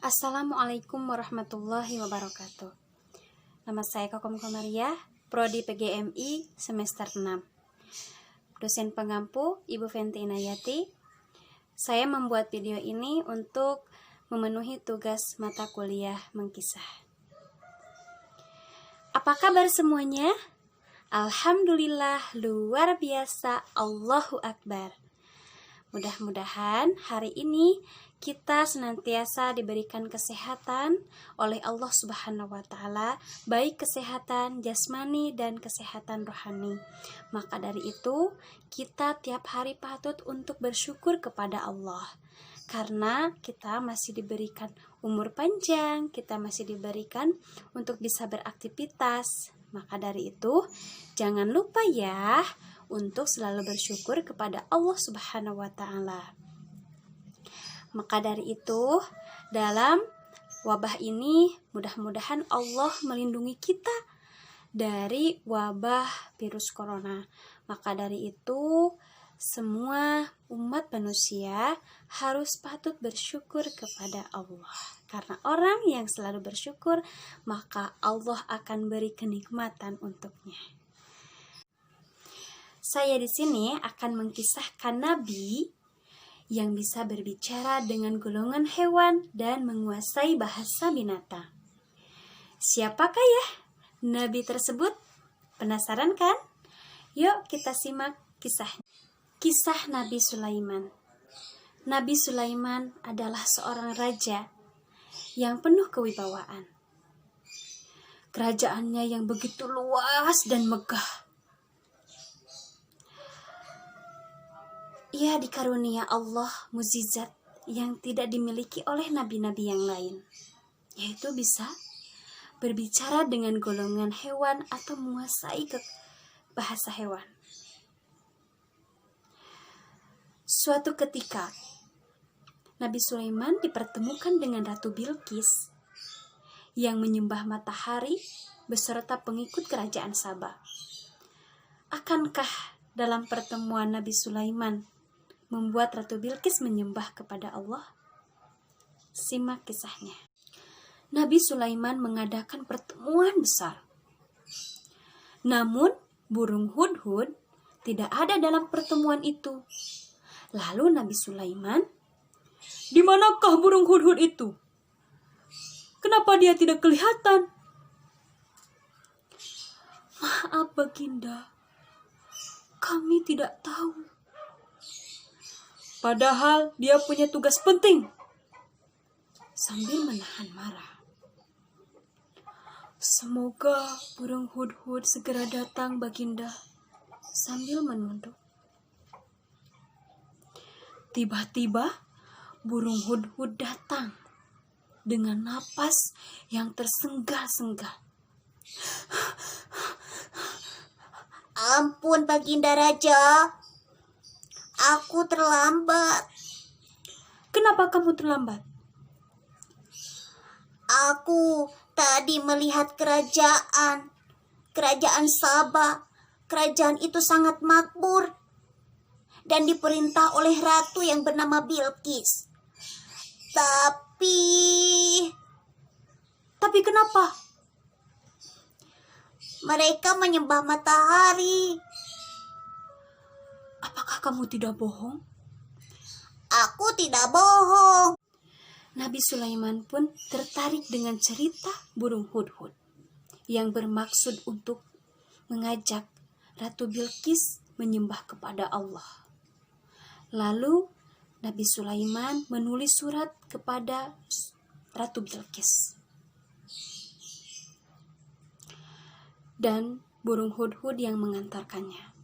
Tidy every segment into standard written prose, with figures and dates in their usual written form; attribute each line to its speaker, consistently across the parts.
Speaker 1: Assalamualaikum warahmatullahi wabarakatuh. Nama saya Kokom Komariah, Prodi PGMI semester 6. Dosen pengampu Ibu Fenty Inayati. Saya membuat video ini untuk memenuhi tugas mata kuliah mengkisah. Apa kabar semuanya? Alhamdulillah, luar biasa, Allahu Akbar. Mudah-mudahan hari ini kita senantiasa diberikan kesehatan oleh Allah Subhanahu wa Ta'ala, baik kesehatan jasmani dan kesehatan rohani. Maka dari itu, kita tiap hari patut untuk bersyukur kepada Allah, karena kita masih diberikan umur panjang, kita masih diberikan untuk bisa beraktivitas. Maka dari itu, jangan lupa ya untuk selalu bersyukur kepada Allah Subhanahu wa Ta'ala. Maka dari itu, dalam wabah ini mudah-mudahan Allah melindungi kita dari wabah virus corona. Maka dari itu, semua umat manusia harus patut bersyukur kepada Allah. Karena orang yang selalu bersyukur, maka Allah akan beri kenikmatan untuknya. Saya di sini akan mengkisahkan Nabi yang bisa berbicara dengan golongan hewan dan menguasai bahasa binatang. Siapakah ya Nabi tersebut? Penasaran kan? Yuk kita simak kisahnya. Kisah Nabi Sulaiman. Nabi Sulaiman adalah seorang raja yang penuh kewibawaan. Kerajaannya yang begitu luas dan megah. Ia dikarunia Allah mukjizat yang tidak dimiliki oleh nabi-nabi yang lain, yaitu bisa berbicara dengan golongan hewan atau menguasai bahasa hewan. Suatu ketika, Nabi Sulaiman dipertemukan dengan Ratu Bilqis yang menyembah matahari beserta pengikut kerajaan Saba. Akankah dalam pertemuan Nabi Sulaiman membuat Ratu Bilqis menyembah kepada Allah? Simak kisahnya. Nabi Sulaiman mengadakan pertemuan besar. Namun, burung hudhud tidak ada dalam pertemuan itu. Lalu Nabi Sulaiman, "Di manakah burung hudhud itu? Kenapa dia tidak kelihatan?" "Maaf Baginda, kami tidak tahu. Padahal dia punya tugas penting," sambil menahan marah. "Semoga burung hudhud segera datang Baginda," sambil menunduk. Tiba-tiba burung hudhud datang dengan napas yang tersengal-sengal.
Speaker 2: "Ampun Baginda Raja, aku terlambat."
Speaker 1: "Kenapa kamu terlambat?"
Speaker 2: "Aku tadi melihat kerajaan Saba. Kerajaan itu sangat makmur dan diperintah oleh ratu yang bernama Bilqis. Tapi kenapa? Mereka menyembah matahari."
Speaker 1: "Apakah kamu tidak bohong?"
Speaker 2: "Aku tidak bohong."
Speaker 1: Nabi Sulaiman pun tertarik dengan cerita burung hudhud yang bermaksud untuk mengajak Ratu Bilqis menyembah kepada Allah. Lalu Nabi Sulaiman menulis surat kepada Ratu Bilqis. Dan burung hudhud yang mengantarkannya.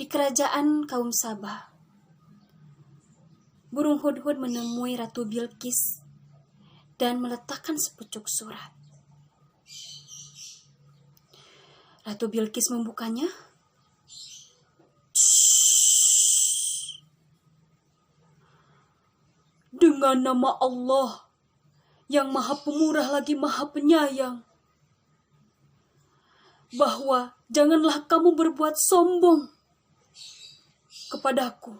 Speaker 1: Di kerajaan kaum Saba, burung hudhud menemui Ratu Bilqis dan meletakkan sepucuk surat. Ratu Bilqis membukanya. "Dengan nama Allah yang Maha Pemurah lagi Maha Penyayang, bahwa janganlah kamu berbuat sombong kepadaku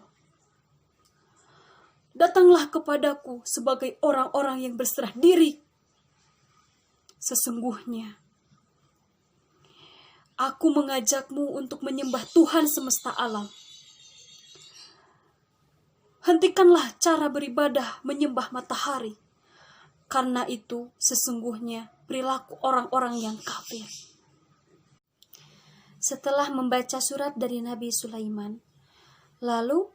Speaker 1: datanglah kepadaku sebagai orang-orang yang berserah diri. Sesungguhnya, aku mengajakmu untuk menyembah Tuhan semesta alam. Hentikanlah cara beribadah menyembah matahari, karena itu sesungguhnya perilaku orang-orang yang kafir. Setelah membaca surat dari Nabi Sulaiman, lalu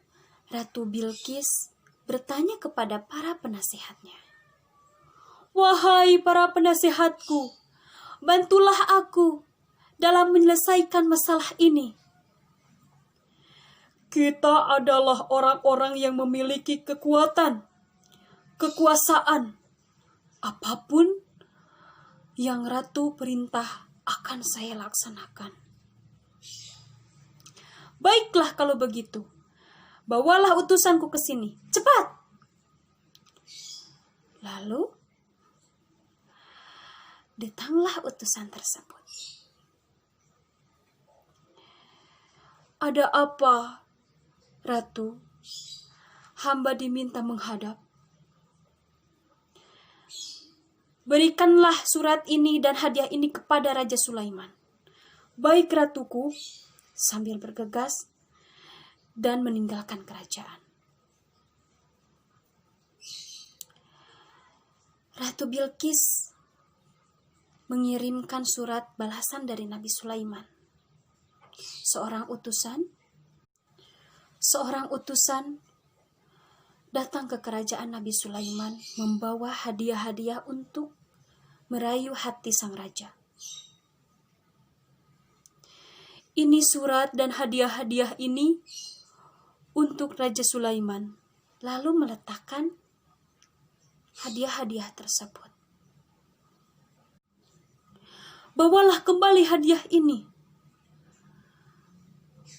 Speaker 1: Ratu Bilqis bertanya kepada para penasihatnya, "Wahai para penasihatku, bantulah aku dalam menyelesaikan masalah ini. Kita adalah orang-orang yang memiliki kekuatan, kekuasaan. Apapun yang Ratu perintah akan saya laksanakan." "Baiklah kalau begitu, bawalah utusanku ke sini, cepat." Lalu, datanglah utusan tersebut. "Ada apa, Ratu? Hamba diminta menghadap." "Berikanlah surat ini dan hadiah ini kepada Raja Sulaiman." "Baik, Ratuku," sambil bergegas dan meninggalkan kerajaan. Ratu Bilqis mengirimkan surat balasan dari Nabi Sulaiman. Seorang utusan datang ke kerajaan Nabi Sulaiman membawa hadiah-hadiah untuk merayu hati sang raja. Ini surat dan hadiah-hadiah ini untuk Raja Sulaiman, lalu meletakkan hadiah-hadiah tersebut. "Bawalah kembali hadiah ini."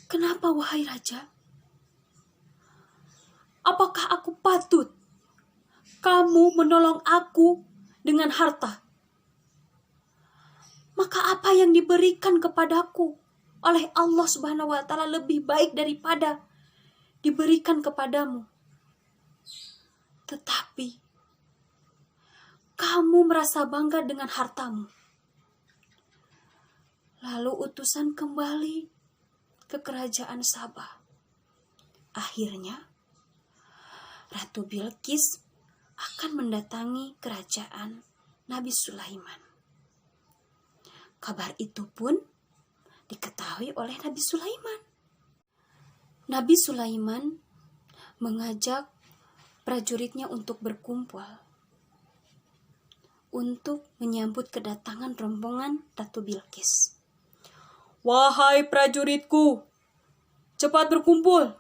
Speaker 1: "Kenapa, wahai raja? Apakah aku patut kamu menolong aku dengan harta? Maka apa yang diberikan kepadaku oleh Allah Subhanahu wa Ta'ala lebih baik daripada diberikan kepadamu. Tetapi kamu merasa bangga dengan hartamu." Lalu utusan kembali ke kerajaan Sabah. Akhirnya, Ratu Bilqis akan mendatangi kerajaan Nabi Sulaiman. Kabar itu pun diketahui oleh Nabi Sulaiman. Nabi Sulaiman mengajak prajuritnya untuk berkumpul untuk menyambut kedatangan rombongan Ratu Bilqis. "Wahai prajuritku, cepat berkumpul.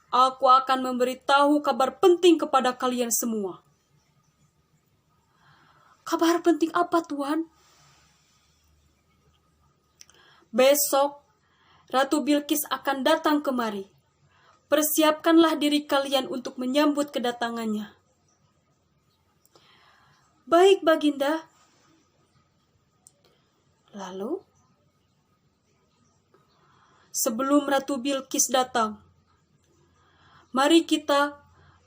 Speaker 1: Aku akan memberitahu kabar penting kepada kalian semua." "Kabar penting apa, Tuan?" "Besok Ratu Bilqis akan datang kemari. Persiapkanlah diri kalian untuk menyambut kedatangannya." "Baik, Baginda." Lalu, sebelum Ratu Bilqis datang, mari kita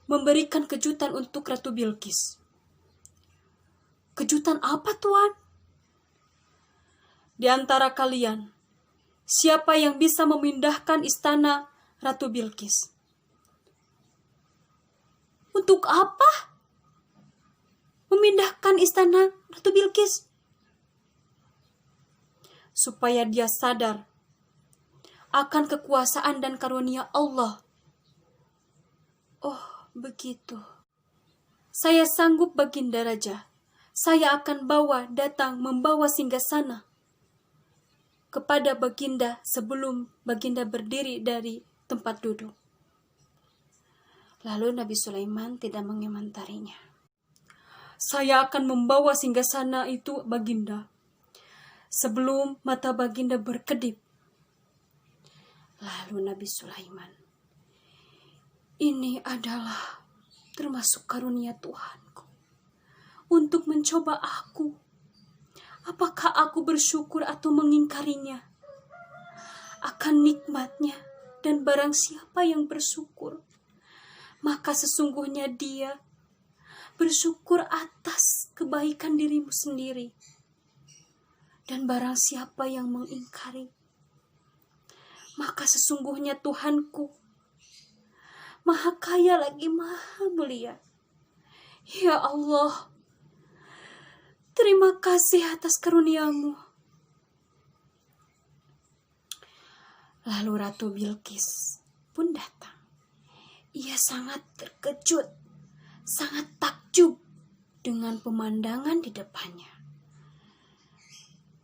Speaker 1: memberikan kejutan untuk Ratu Bilqis. "Kejutan apa, Tuan?" "Di antara kalian, siapa yang bisa memindahkan istana Ratu Bilqis?" "Untuk apa memindahkan istana Ratu Bilqis?" "Supaya dia sadar akan kekuasaan dan karunia Allah." "Oh, begitu. Saya sanggup, Baginda Raja. Saya akan membawa singgasana kepada Baginda sebelum Baginda berdiri dari tempat duduk." Lalu Nabi Sulaiman tidak mengomentarinya. "Saya akan membawa singgasana itu, Baginda, sebelum mata Baginda berkedip." Lalu Nabi Sulaiman, "Ini adalah termasuk karunia Tuhanku untuk mencoba aku. Apakah aku bersyukur atau mengingkarinya? Akan nikmatnya, dan barang siapa yang bersyukur, maka sesungguhnya dia bersyukur atas kebaikan dirimu sendiri. Dan barang siapa yang mengingkari, maka sesungguhnya Tuhanku Maha Kaya lagi Maha Mulia. Ya Allah, terima kasih atas karuniamu. Lalu Ratu Bilqis pun datang. Ia sangat terkejut, sangat takjub dengan pemandangan di depannya.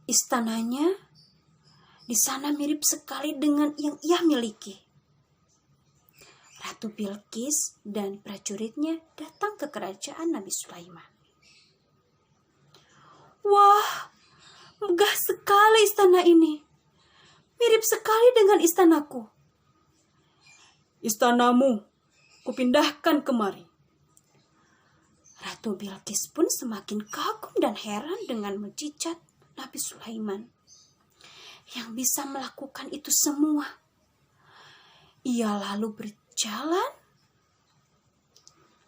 Speaker 1: Istananya di sana mirip sekali dengan yang ia miliki. Ratu Bilqis dan prajuritnya datang ke kerajaan Nabi Sulaiman. Wah, megah sekali istana ini. Mirip sekali dengan istanaku. Istanamu kupindahkan kemari. Ratu Bilqis pun semakin kagum dan heran dengan mukjizat Nabi Sulaiman yang bisa melakukan itu semua. Ia lalu berjalan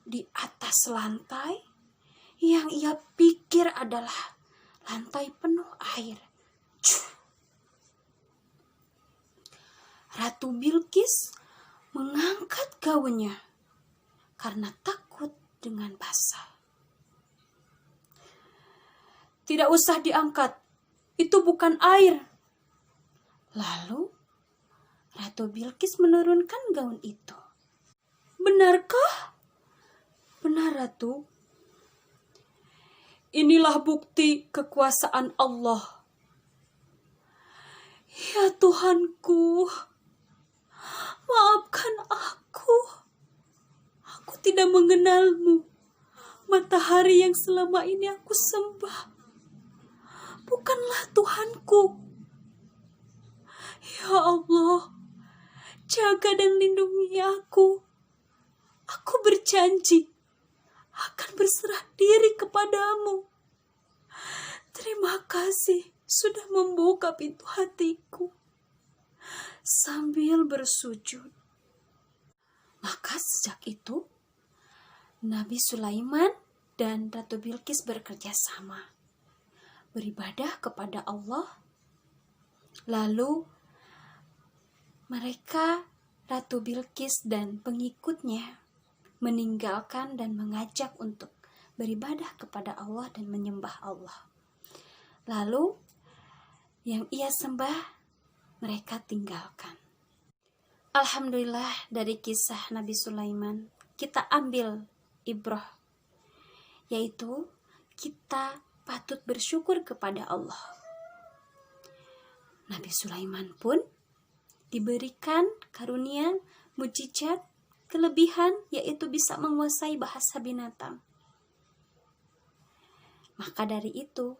Speaker 1: di atas lantai yang ia pikir adalah lantai penuh air. Ratu Bilqis mengangkat gaunnya karena takut dengan basah. Tidak usah diangkat, itu bukan air. Lalu Ratu Bilqis menurunkan gaun itu. Benarkah? Benar, Ratu. Inilah bukti kekuasaan Allah. Ya Tuhanku, maafkan aku. Aku tidak mengenalmu. Matahari yang selama ini aku sembah bukanlah Tuhanku. Ya Allah, jaga dan lindungi aku. Aku berjanji akan berserah diri kepadamu. Terima kasih sudah membuka pintu hatiku. Sambil bersujud. Maka sejak itu, Nabi Sulaiman dan Ratu Bilqis bekerja sama. Beribadah kepada Allah. Lalu mereka, Ratu Bilqis dan pengikutnya, meninggalkan dan mengajak untuk beribadah kepada Allah dan menyembah Allah. Lalu yang ia sembah mereka tinggalkan. Alhamdulillah, dari kisah Nabi Sulaiman kita ambil ibrah, yaitu kita patut bersyukur kepada Allah. Nabi Sulaiman pun diberikan karunia, mukjizat, kelebihan, yaitu bisa menguasai bahasa binatang. Maka dari itu,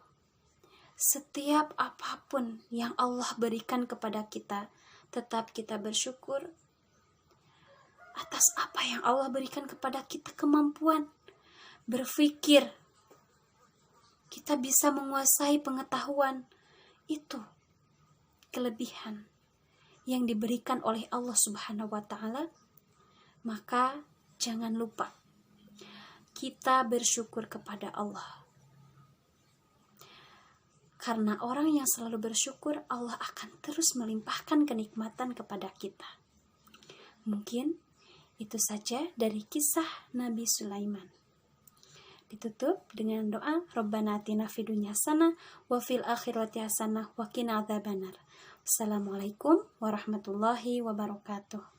Speaker 1: setiap apapun yang Allah berikan kepada kita, tetap kita bersyukur atas apa yang Allah berikan kepada kita, kemampuan berpikir. Kita bisa menguasai pengetahuan. Itu kelebihan yang diberikan oleh Allah Subhanahu wa Ta'ala. Maka jangan lupa kita bersyukur kepada Allah. Karena orang yang selalu bersyukur, Allah akan terus melimpahkan kenikmatan kepada kita. Mungkin itu saja dari kisah Nabi Sulaiman. Ditutup dengan doa, Rabbana atina fid dunya hasanah wa fil akhirati hasanah wa qina adzabannar. Wassalamualaikum warahmatullahi wabarakatuh.